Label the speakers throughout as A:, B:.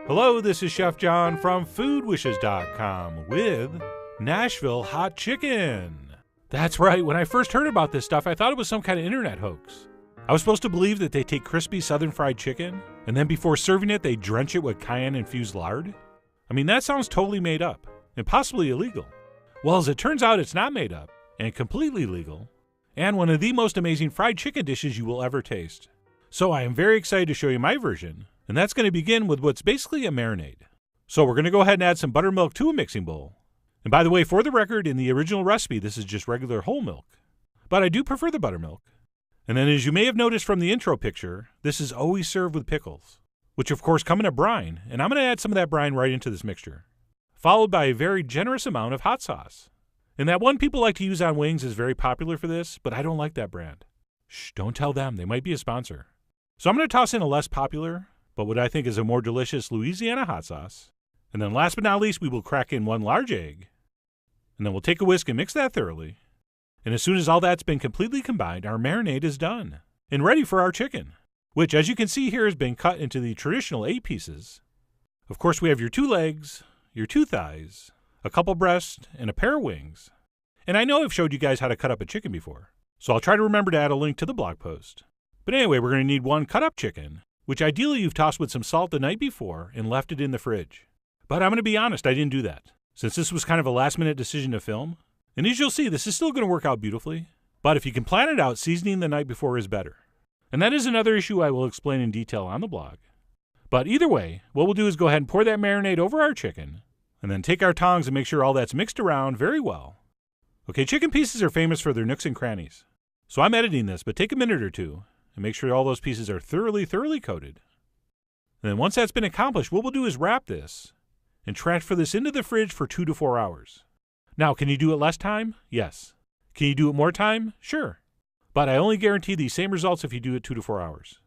A: Hello, this is Chef John from foodwishes.com with Nashville hot chicken. That's right, when I first heard about this stuff, I thought it was some kind of internet hoax. I was supposed to believe that they take crispy southern fried chicken, and then before serving it, they drench it with cayenne-infused lard? I mean, that sounds totally made up, and possibly illegal. Well, as it turns out, it's not made up, and completely legal, and one of the most amazing fried chicken dishes you will ever taste. So I am very excited to show you my version, and that's going to begin with what's basically a marinade. So we're going to go ahead and add some buttermilk to a mixing bowl. And by the way, for the record, in the original recipe, this is just regular whole milk. But I do prefer the buttermilk. And then as you may have noticed from the intro picture, this is always served with pickles, which of course come in a brine, and I'm going to add some of that brine right into this mixture, followed by a very generous amount of hot sauce. And that one people like to use on wings is very popular for this, but I don't like that brand. Shh, don't tell them, they might be a sponsor. So I'm going to toss in a less popular, but what I think is a more delicious Louisiana hot sauce. And then last but not least, we will crack in one large egg. And then we'll take a whisk and mix that thoroughly. And as soon as all that's been completely combined, our marinade is done and ready for our chicken, which as you can see here has been cut into the traditional 8 pieces. Of course, we have your 2 legs, your 2 thighs, a couple breasts, and a pair of wings. And I know I've showed you guys how to cut up a chicken before, so I'll try to remember to add a link to the blog post. But anyway, we're going to need one cut up chicken, which ideally you've tossed with some salt the night before and left it in the fridge. But I'm going to be honest, I didn't do that, since this was kind of a last-minute decision to film. And as you'll see, this is still going to work out beautifully. But if you can plan it out, seasoning the night before is better. And that is another issue I will explain in detail on the blog. But either way, what we'll do is go ahead and pour that marinade over our chicken, and then take our tongs and make sure all that's mixed around very well. Okay, chicken pieces are famous for their nooks and crannies. So I'm editing this, but take a minute or two and make sure all those pieces are thoroughly coated. And then once that's been accomplished, what we'll do is wrap this and transfer this into the fridge for 2 to 4 hours. Now, can you do it less time? Yes. Can you do it more time? Sure. But I only guarantee the same results if you do it 2 to 4 hours.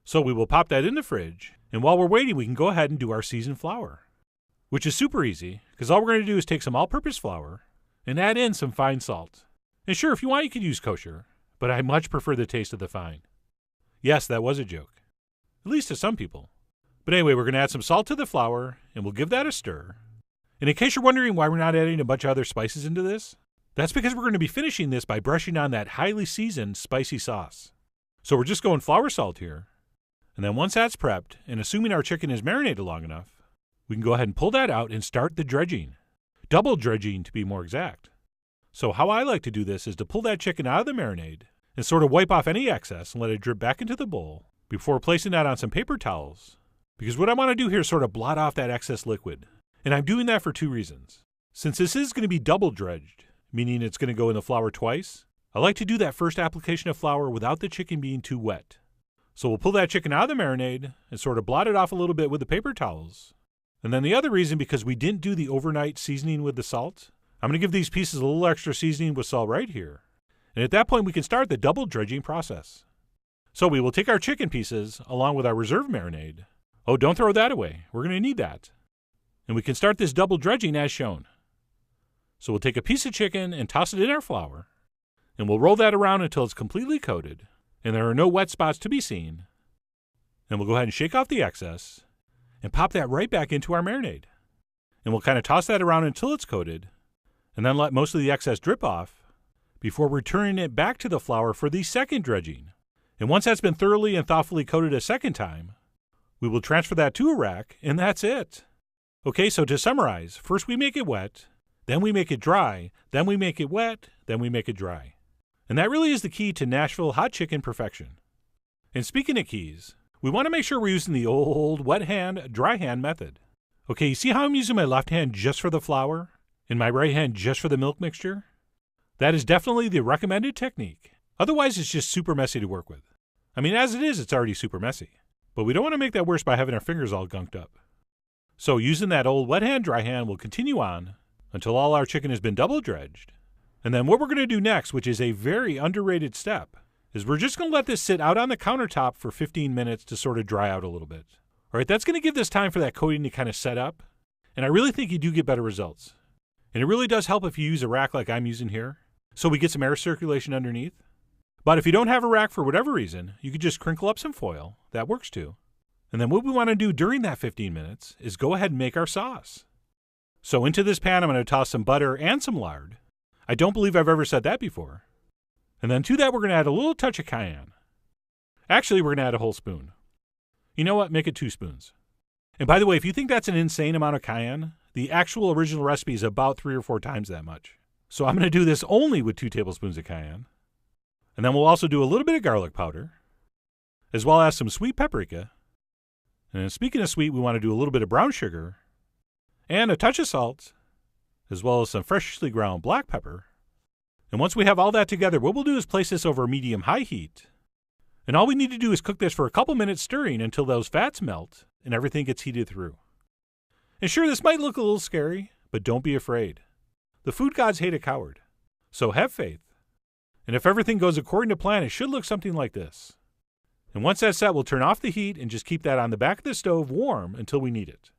A: So we will pop that in the fridge, and while we're waiting, we can go ahead and do our seasoned flour, which is super easy, because all we're going to do is take some all-purpose flour and add in some fine salt. And sure, if you want, you could use kosher, but I much prefer the taste of the fine. Yes, that was a joke. At least to some people. But anyway, we're going to add some salt to the flour, and we'll give that a stir. And in case you're wondering why we're not adding a bunch of other spices into this, that's because we're going to be finishing this by brushing on that highly seasoned spicy sauce. So we're just going flour salt here. And then once that's prepped, and assuming our chicken is marinated long enough, we can go ahead and pull that out and start the dredging. Double dredging to be more exact. So how I like to do this is to pull that chicken out of the marinade and sort of wipe off any excess and let it drip back into the bowl before placing that on some paper towels. Because what I want to do here is sort of blot off that excess liquid. And I'm doing that for 2 reasons. Since this is going to be double dredged, meaning it's going to go in the flour twice, I like to do that first application of flour without the chicken being too wet. So we'll pull that chicken out of the marinade and sort of blot it off a little bit with the paper towels. And then the other reason, because we didn't do the overnight seasoning with the salt, I'm going to give these pieces a little extra seasoning with salt right here. And at that point, we can start the double dredging process. So we will take our chicken pieces along with our reserve marinade. Oh, don't throw that away. We're going to need that. And we can start this double dredging as shown. So we'll take a piece of chicken and toss it in our flour, and we'll roll that around until it's completely coated, and there are no wet spots to be seen. And we'll go ahead and shake off the excess, and pop that right back into our marinade. And we'll kind of toss that around until it's coated, and then let most of the excess drip off, before returning it back to the flour for the second dredging. And once that's been thoroughly and thoughtfully coated a second time, we will transfer that to a rack, and that's it. Okay, so to summarize, first we make it wet, then we make it dry, then we make it wet, then we make it dry. And that really is the key to Nashville hot chicken perfection. And speaking of keys, we want to make sure we're using the old wet hand, dry hand method. Okay, you see how I'm using my left hand just for the flour, and my right hand just for the milk mixture? That is definitely the recommended technique. Otherwise, it's just super messy to work with. I mean, as it is, it's already super messy. But we don't want to make that worse by having our fingers all gunked up. So using that old wet hand, dry hand, we'll continue on until all our chicken has been double dredged. And then what we're going to do next, which is a very underrated step, is we're just going to let this sit out on the countertop for 15 minutes to sort of dry out a little bit. All right, that's going to give this time for that coating to kind of set up. And I really think you do get better results. And it really does help if you use a rack like I'm using here, so we get some air circulation underneath. But if you don't have a rack for whatever reason, you could just crinkle up some foil. That works too. And then what we want to do during that 15 minutes is go ahead and make our sauce. So into this pan, I'm going to toss some butter and some lard. I don't believe I've ever said that before. And then to that, we're going to add a little touch of cayenne. Actually, we're going to add a whole spoon. You know what? Make it 2 spoons. And by the way, if you think that's an insane amount of cayenne, the actual original recipe is about 3 or 4 times that much. So I'm going to do this only with 2 tablespoons of cayenne. And then we'll also do a little bit of garlic powder, as well as some sweet paprika. And speaking of sweet, we want to do a little bit of brown sugar and a touch of salt, as well as some freshly ground black pepper. And once we have all that together, what we'll do is place this over medium-high heat. And all we need to do is cook this for a couple minutes stirring until those fats melt and everything gets heated through. And sure, this might look a little scary, but don't be afraid. The food gods hate a coward. So have faith. And if everything goes according to plan, it should look something like this. And once that's set, we'll turn off the heat and just keep that on the back of the stove warm until we need it.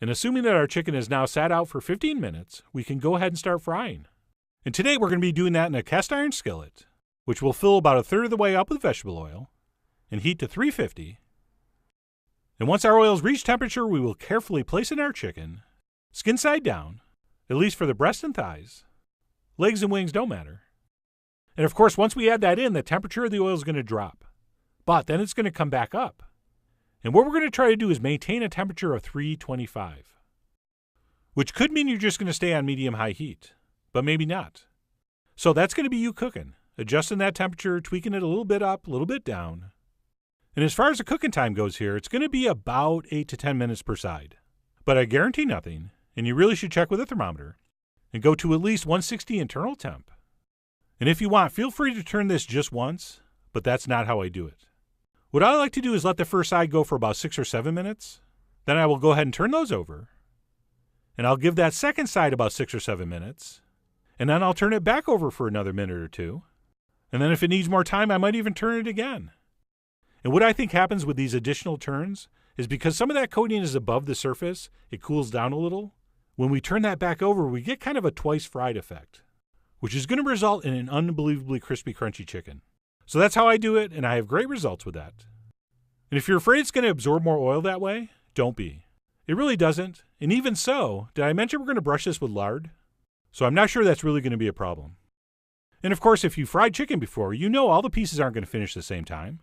A: And assuming that our chicken is now sat out for 15 minutes, we can go ahead and start frying. And today we're going to be doing that in a cast iron skillet, which we'll fill about 1/3 of the way up with vegetable oil and heat to 350. And once our oils reach temperature, we will carefully place in our chicken, skin side down, at least for the breast and thighs. Legs and wings don't matter. And of course, once we add that in, the temperature of the oil is going to drop. But then it's going to come back up. And what we're going to try to do is maintain a temperature of 325, which could mean you're just going to stay on medium-high heat, but maybe not. So that's going to be you cooking, adjusting that temperature, tweaking it a little bit up, a little bit down. And as far as the cooking time goes here, it's going to be about 8 to 10 minutes per side. But I guarantee nothing, and you really should check with a thermometer, and go to at least 160 internal temp. And if you want, feel free to turn this just once, but that's not how I do it. What I like to do is let the first side go for about 6 or 7 minutes. Then I will go ahead and turn those over. And I'll give that second side about 6 or 7 minutes. And then I'll turn it back over for another minute or 2. And then if it needs more time, I might even turn it again. And what I think happens with these additional turns is because some of that coating is above the surface, it cools down a little. When we turn that back over, we get kind of a twice fried effect, which is going to result in an unbelievably crispy, crunchy chicken. So that's how I do it, and I have great results with that. And if you're afraid it's going to absorb more oil that way, don't be. It really doesn't. And even so, did I mention we're going to brush this with lard? So I'm not sure that's really going to be a problem. And of course, if you fried chicken before, you know all the pieces aren't going to finish the same time.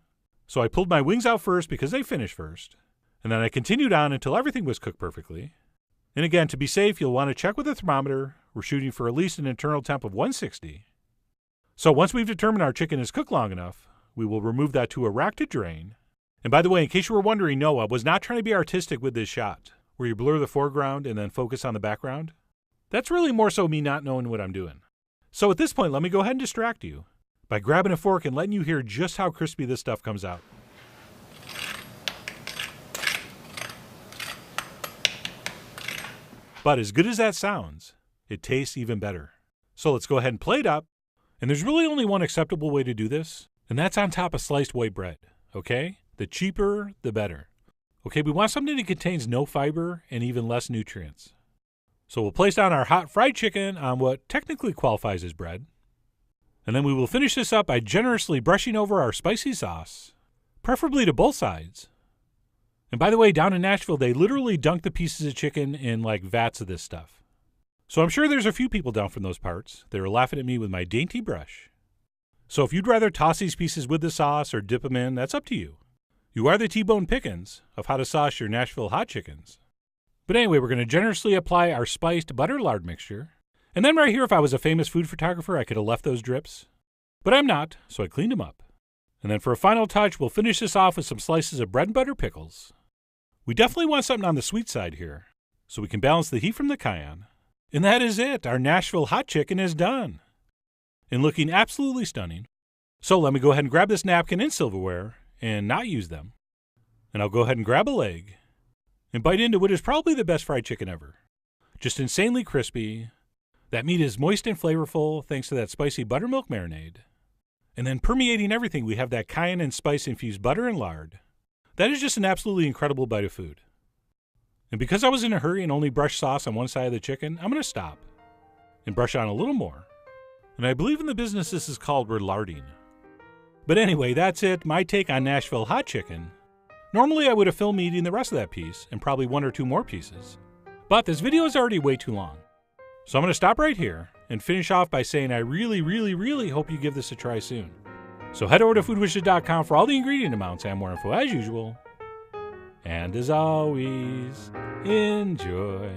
A: So I pulled my wings out first because they finish first. And then I continued on until everything was cooked perfectly. And again, to be safe, you'll want to check with a thermometer. We're shooting for at least an internal temp of 160. So once we've determined our chicken is cooked long enough, we will remove that to a rack to drain. And by the way, in case you were wondering, no, I was not trying to be artistic with this shot, where you blur the foreground and then focus on the background. That's really more so me not knowing what I'm doing. So at this point, let me go ahead and distract you by grabbing a fork and letting you hear just how crispy this stuff comes out. But as good as that sounds, it tastes even better. So let's go ahead and plate up. And there's really only one acceptable way to do this, and that's on top of sliced white bread, okay? The cheaper, the better. Okay, we want something that contains no fiber and even less nutrients. So we'll place down our hot fried chicken on what technically qualifies as bread. And then we will finish this up by generously brushing over our spicy sauce, preferably to both sides. And by the way, down in Nashville, they literally dunk the pieces of chicken in like vats of this stuff. So I'm sure there's a few people down from those parts. They were laughing at me with my dainty brush. So if you'd rather toss these pieces with the sauce or dip them in, that's up to you. You are the T-Bone Pickens of how to sauce your Nashville hot chickens. But anyway, we're going to generously apply our spiced butter lard mixture. And then right here, if I was a famous food photographer, I could have left those drips. But I'm not, so I cleaned them up. And then for a final touch, we'll finish this off with some slices of bread and butter pickles. We definitely want something on the sweet side here, so we can balance the heat from the cayenne. And that is it. Our Nashville hot chicken is done. And looking absolutely stunning. So let me go ahead and grab this napkin and silverware and not use them. And I'll go ahead and grab a leg and bite into what is probably the best fried chicken ever. Just insanely crispy. That meat is moist and flavorful thanks to that spicy buttermilk marinade. And then permeating everything, we have that cayenne and spice infused butter and lard. That is just an absolutely incredible bite of food. And because I was in a hurry and only brushed sauce on one side of the chicken, I'm going to stop and brush on a little more. And I believe in the business this is called relarding. But anyway, that's it. My take on Nashville hot chicken. Normally I would have filmed me eating the rest of that piece, and probably 1 or 2 more pieces. But this video is already way too long. So I'm going to stop right here and finish off by saying I really hope you give this a try soon. So head over to foodwishes.com for all the ingredient amounts and more info as usual. And as always, enjoy.